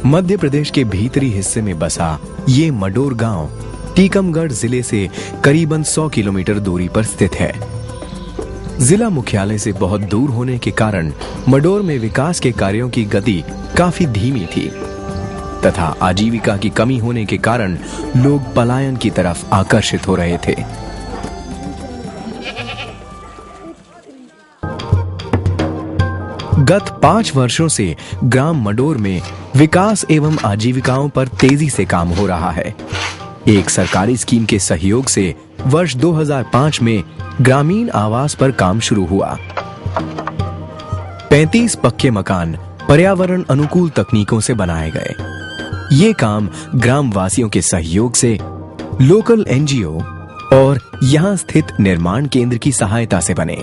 मध्य प्रदेश के भीतरी हिस्से में बसा ये मडोर गांव टीकमगढ़ जिले से करीबन 100 किलोमीटर दूरी पर स्थित है। जिला मुख्यालय से बहुत दूर होने के कारण मडोर में विकास के कार्यों की गति काफी धीमी थी तथा आजीविका की कमी होने के कारण लोग पलायन की तरफ आकर्षित हो रहे थे। गत 5 वर्षों से ग्राम मडोर में विकास एवं आजीविकाओं पर तेजी से काम हो रहा है। एक सरकारी स्कीम के सहयोग से वर्ष 2005 में ग्रामीण आवास पर काम शुरू हुआ। 35 पक्के मकान पर्यावरण अनुकूल तकनीकों से बनाए गए। ये काम ग्राम वासियों के सहयोग से, लोकल एनजीओ और यहां स्थित निर्माण केंद्र की सहायता से बने।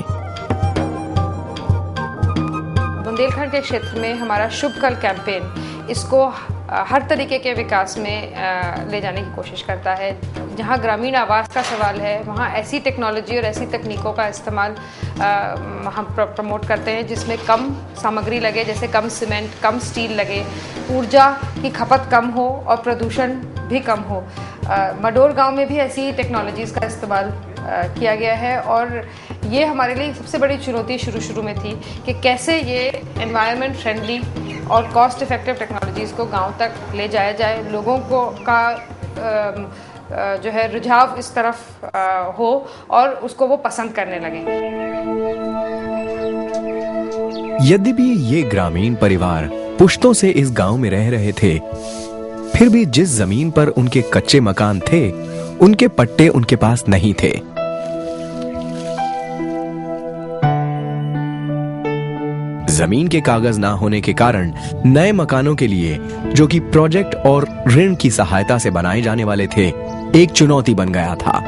बुंदेलखंड के क्षेत्र में हमारा शुभ कल कैंपेन इसको हर तरीके के विकास में ले जाने की कोशिश करता है। जहां ग्रामीण आवास का सवाल है वहां ऐसी टेक्नोलॉजी और ऐसी तकनीकों का इस्तेमाल हम प्रमोट करते हैं जिसमें कम सामग्री लगे, जैसे कम सीमेंट, कम स्टील लगे, ऊर्जा की खपत कम हो और प्रदूषण भी कम हो। मडोर गांव में भी ऐसी टेक्नोलॉजीज़ का इस्तेमाल किया गया है और ये हमारे लिए सबसे बड़ी चुनौती शुरू में थी कि कैसे ये एनवायरनमेंट फ्रेंडली और कॉस्ट इफेक्टिव टेक्नोलॉजीज़ को गांव तक ले जाया जाए, लोगों को का जो है रुझाव इस तरफ हो और उसको वो पसंद करने लगे। यद्यपि ये ग्रामीण परिवार पुश्तों से इस गांव में रह रहे थे, फिर भी जिस जमीन पर उनके कच्चे मकान थे उनके पट्टे उनके पास नहीं थे। जमीन के कागज ना होने के कारण नए मकानों के लिए, जो कि प्रोजेक्ट और ऋण की सहायता से बनाए जाने वाले थे, एक चुनौती बन गया था।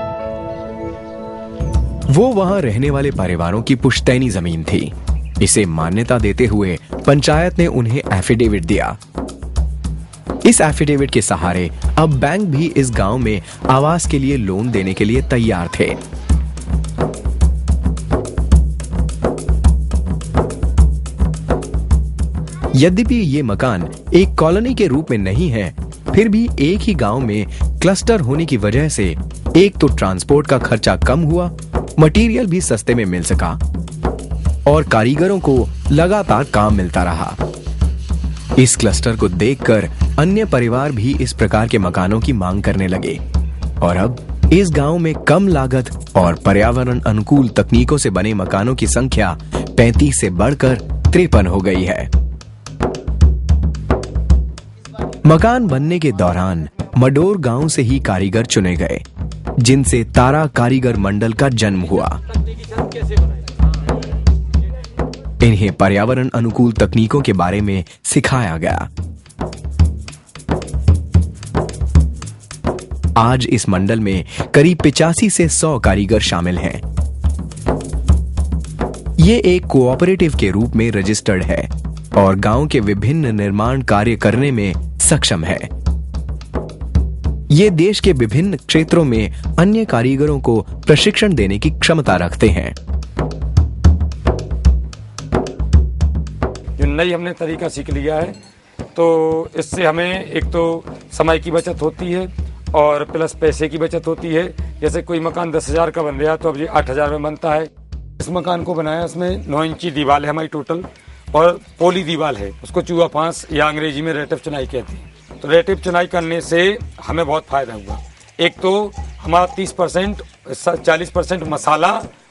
वो वहां रहने वाले परिवारों की पुश्तैनी जमीन थी। इसे मान्यता देते हुए पंचायत ने उन्हें एफिडेविट दिया। इस एफिडेविट के सहारे अब बैंक भी इस गांव में आवास के लिए लोन देने के लिए तैयार थे। यद्यपि ये मकान एक कॉलोनी के रूप में नहीं है, फिर भी एक ही गांव में क्लस्टर होने की वजह से एक तो ट्रांसपोर्ट का खर्चा कम हुआ, मटेरियल भी सस्ते में मिल सका और कारीगरों को लगातार काम मिलता रहा। इस क्लस्टर को देखकर अन्य परिवार भी इस प्रकार के मकानों की मांग करने लगे और अब इस गांव में कम लागत और पर्यावरण अनुकूल तकनीकों से बने मकानों की संख्या 35 से बढ़कर 53 हो गई है। मकान बनने के दौरान मडोर गांव से ही कारीगर चुने गए, जिनसे तारा कारीगर मंडल का जन्म हुआ। इन्हें पर्यावरण अनुकूल तकनीकों के बारे में सिखाया गया। आज इस मंडल में करीब 85 से 100 कारीगर शामिल हैं। ये एक कोऑपरेटिव के रूप में रजिस्टर्ड है और गांव के विभिन्न निर्माण कार्य करने में सक्षम है। ये देश के विभिन्न क्षेत्रों में अन्य कारीगरों को प्रशिक्षण देने की क्षमता रखते हैं। जो नई हमने तरीका सीख लिया है तो इससे हमें एक तो समय की बचत होती है और प्लस पैसे की बचत होती है। जैसे कोई मकान 10,000 का बन रहा तो अब ये 8,000 में बनता है। इस मकान को बनाया, इसमें 9 इंची दीवार है हमारी टोटल और पोली दीवार है, उसको चूहा फांस या अंग्रेजी में रेटिव चुनाई कहते हैं। तो रेटिव चुनाई करने से हमें बहुत फायदा हुआ। एक तो हमारा 30% 40% मसाला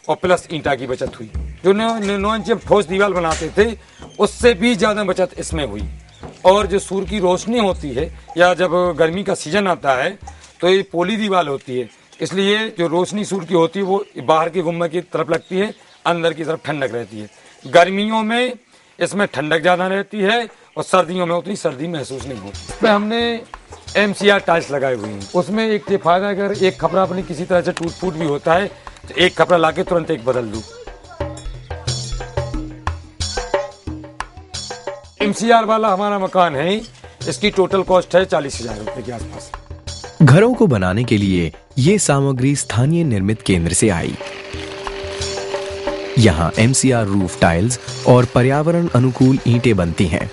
और प्लस ईंटा की बचत हुई। जो 9 इंच ठोस दीवार बनाते थे उससे भी ज्यादा बचत इसमें हुई। और जो सूर्य की रोशनी होती है या जब गर्मी का सीजन आता है तो ये पोली दीवार होती है, इसलिए जो रोशनी सूर्य की होती है वो बाहर के गुम्बद की तरफ लगती है, अंदर की तरफ ठंडक रहती है। गर्मियों में इसमें ठंडक ज्यादा रहती है और सर्दियों में उतनी सर्दी महसूस नहीं होती। इसमें हमने MCR टाइल्स लगाए हुए हैं। उसमें एक ये फायदा, अगर एक कपड़ा अपनी किसी तरह से टूट फूट भी होता है तो एक कपड़ा लाके तुरंत एक बदल दूं। MCR वाला हमारा मकान है, इसकी टोटल कॉस्ट है 40,000 रुपए के आसपास। घरों को बनाने के लिए ये सामग्री स्थानीय निर्मित केंद्र से आई। यहाँ MCR रूफ टाइल्स और पर्यावरण अनुकूल ईंटें बनती हैं।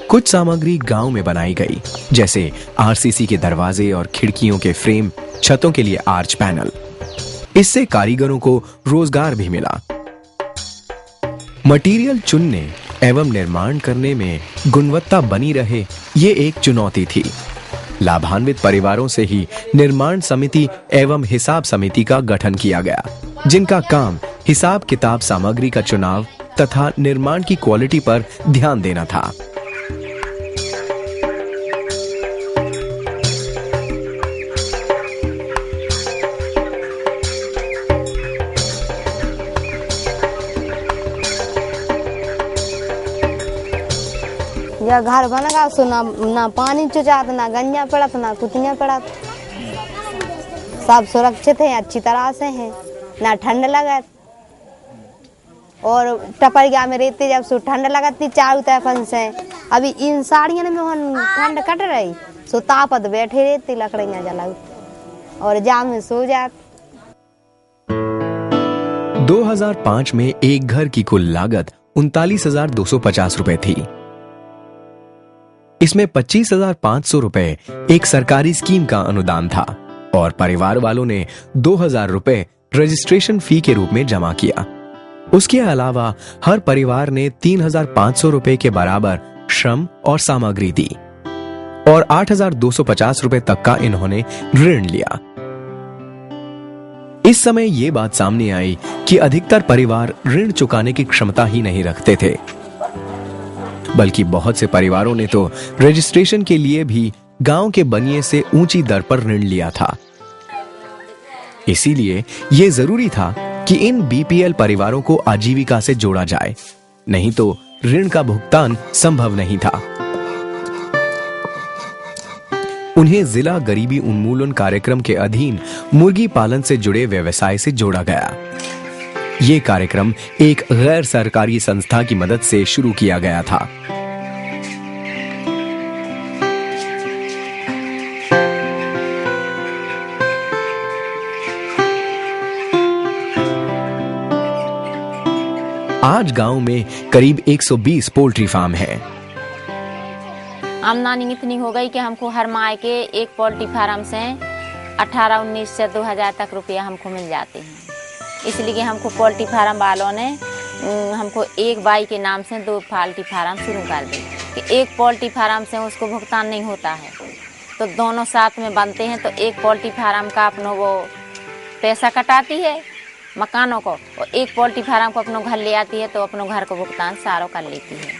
कुछ सामग्री गांव में बनाई गई, जैसे आरसीसी के दरवाजे और खिड़कियों के फ्रेम, छतों के लिए आर्च पैनल। इससे कारीगरों को रोजगार भी मिला। मटेरियल चुनने एवं निर्माण करने में गुणवत्ता बनी रहे, ये एक चुनौती थी। लाभान्वित परिवारों से ही निर्माण समिति एवं हिसाब समिति का गठन किया गया, जिनका काम हिसाब किताब सामग्री का चुनाव तथा निर्माण की क्वालिटी पर ध्यान देना था। या घर बनेगा सो ना पानी चुचात, ना गंजा पड़त, ना कुतियाँ पड़त। सब सुरक्षित हैं, अच्छी तरह से हैं, ना ठंड लगत। और टपरिया में रहते जब सो ठंड लगती चारों तरफ से। अभी इन साड़ियों में ठंड कट रही सो तापत बैठे रहती, लकड़ियाँ जलाती और जाम में सो जात। 2005 में एक घर की कुल लागत 39,250 रुपए थी। इसमें 25,500 रुपए एक सरकारी स्कीम का अनुदान था और परिवार वालों ने 2,000 रुपए रजिस्ट्रेशन फी के रूप में जमा किया। उसके अलावा हर परिवार ने 3,500 रुपए के बराबर श्रम और सामग्री दी और 8,250 रुपए तक का इन्होंने ऋण लिया। इस समय ये बात सामने आई कि अधिकतर परिवार ऋण चुकाने की क्षमता ही नहीं रखते थे, बल्कि बहुत से परिवारों ने तो रजिस्ट्रेशन के लिए भी गांव के बनिए से ऊंची दर पर ऋण लिया था। इसीलिए यह जरूरी था कि इन बीपीएल परिवारों को आजीविका से जोड़ा जाए, नहीं तो ऋण का भुगतान संभव नहीं था। उन्हें जिला गरीबी उन्मूलन कार्यक्रम के अधीन मुर्गी पालन से जुड़े व्यवसाय से जोड़ा गया। ये कार्यक्रम एक गैर सरकारी संस्था की मदद से शुरू किया गया था। आज गांव में करीब 120 पोल्ट्री फार्म हैं। आमदनी इतनी हो गई कि हमको हर माह के एक पोल्ट्री फार्म से 18-19 से 2,000 तक रुपया हमको मिल जाते हैं। इसलिए कि हमको पोल्ट्री फार्म वालों ने हमको एक बाई के नाम से 2 पोल्ट्री फार्म शुरू कर दी कि एक पोल्ट्री फार्म से उसको भुगतान नहीं होता है, तो दोनों साथ में बनते हैं, तो एक पोल्ट्री फार्म का अपनों वो पैसा कटाती है मकानों को, और एक पोल्ट्री फार्म को अपनों घर ले आती है, तो अपनों घर को भुगतान सारों कर लेती है।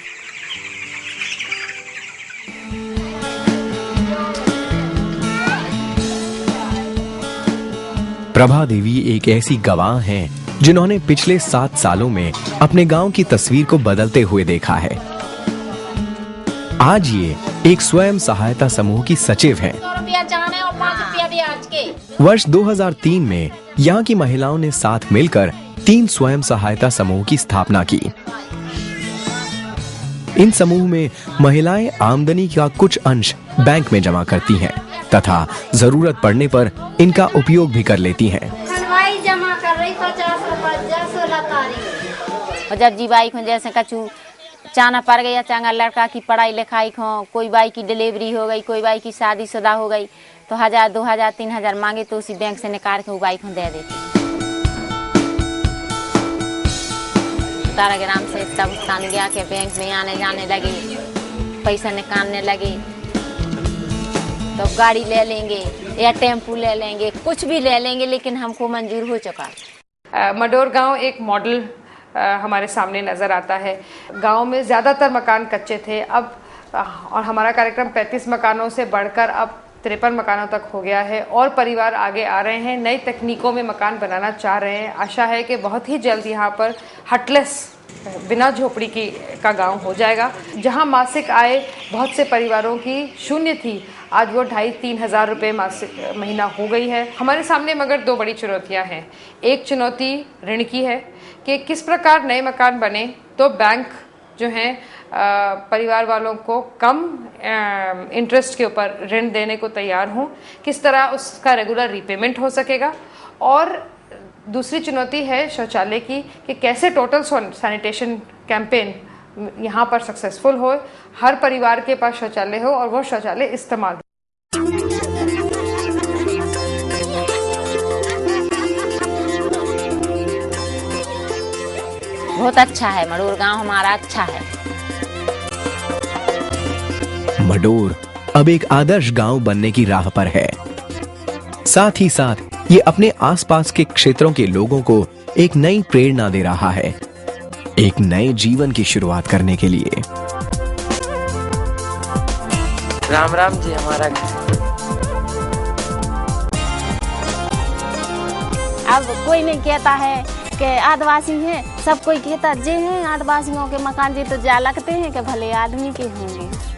प्रभा देवी एक ऐसी गवाह हैं जिन्होंने पिछले 7 सालों में अपने गांव की तस्वीर को बदलते हुए देखा है। आज ये एक स्वयं सहायता समूह की सचिव हैं। वर्ष 2003 में यहाँ की महिलाओं ने साथ मिलकर 3 स्वयं सहायता समूह की स्थापना की। इन समूह में महिलाएं आमदनी का कुछ अंश बैंक में जमा करती हैं तथा जरूरत पड़ने पर इनका उपयोग भी कर लेती हैं। जमा कर रही 50 रुपया 16 तारीख। और जब जी बाई को जैसे कछु चाना पड़ गया, चांगा लड़का की पढ़ाई लिखाई को, कोई बाई की डिलीवरी हो गई, कोई बाई की शादीशुदा हो गई, तो 1,000 2,000 3,000 मांगे तो उसी बैंक से निकाल के वो बाई को दे देती। 17 ग्राम से तब तान गया के बैंक में आने जाने लगे, पैसा निकालने लगे, तो गाड़ी ले लेंगे या टेम्पू ले लेंगे, कुछ भी ले लेंगे, लेकिन हमको मंजूर हो चुका। मडोर गांव एक मॉडल हमारे सामने नज़र आता है। गांव में ज़्यादातर मकान कच्चे थे, अब और हमारा कार्यक्रम 35 मकानों से बढ़कर अब 53 मकानों तक हो गया है और परिवार आगे आ रहे हैं, नई तकनीकों में मकान बनाना चाह रहे हैं। आशा है कि बहुत ही जल्द यहाँ पर हटलेस बिना झोपड़ी का गांव हो जाएगा। जहां मासिक आय बहुत से परिवारों की शून्य थी, आज वो 2,500-3 हज़ार रुपये मासिक महीना हो गई है। हमारे सामने मगर 2 बड़ी चुनौतियां हैं। एक चुनौती ऋण की है कि किस प्रकार नए मकान बने तो बैंक जो हैं परिवार वालों को कम इंटरेस्ट के ऊपर ऋण देने को तैयार हों, किस तरह उसका रेगुलर रीपेमेंट हो सकेगा। और दूसरी चुनौती है शौचालय की कि कैसे टोटल सैनिटेशन कैंपेन यहाँ पर सक्सेसफुल हो, हर परिवार के पास शौचालय हो और वो शौचालय इस्तेमाल हो। बहुत अच्छा है, मडोर गांव हमारा अच्छा है। मडोर अब एक आदर्श गांव बनने की राह पर है। साथ ही साथ ये अपने आसपास के क्षेत्रों के लोगों को एक नई प्रेरणा दे रहा है, एक नए जीवन की शुरुआत करने के लिए। राम राम जी, हमारा घर। अब कोई नहीं कहता है कि आदिवासी हैं, सब कोई कहता जे हैं आदिवासियों के मकान जी तो जा लगते हैं कि भले आदमी के होंगे।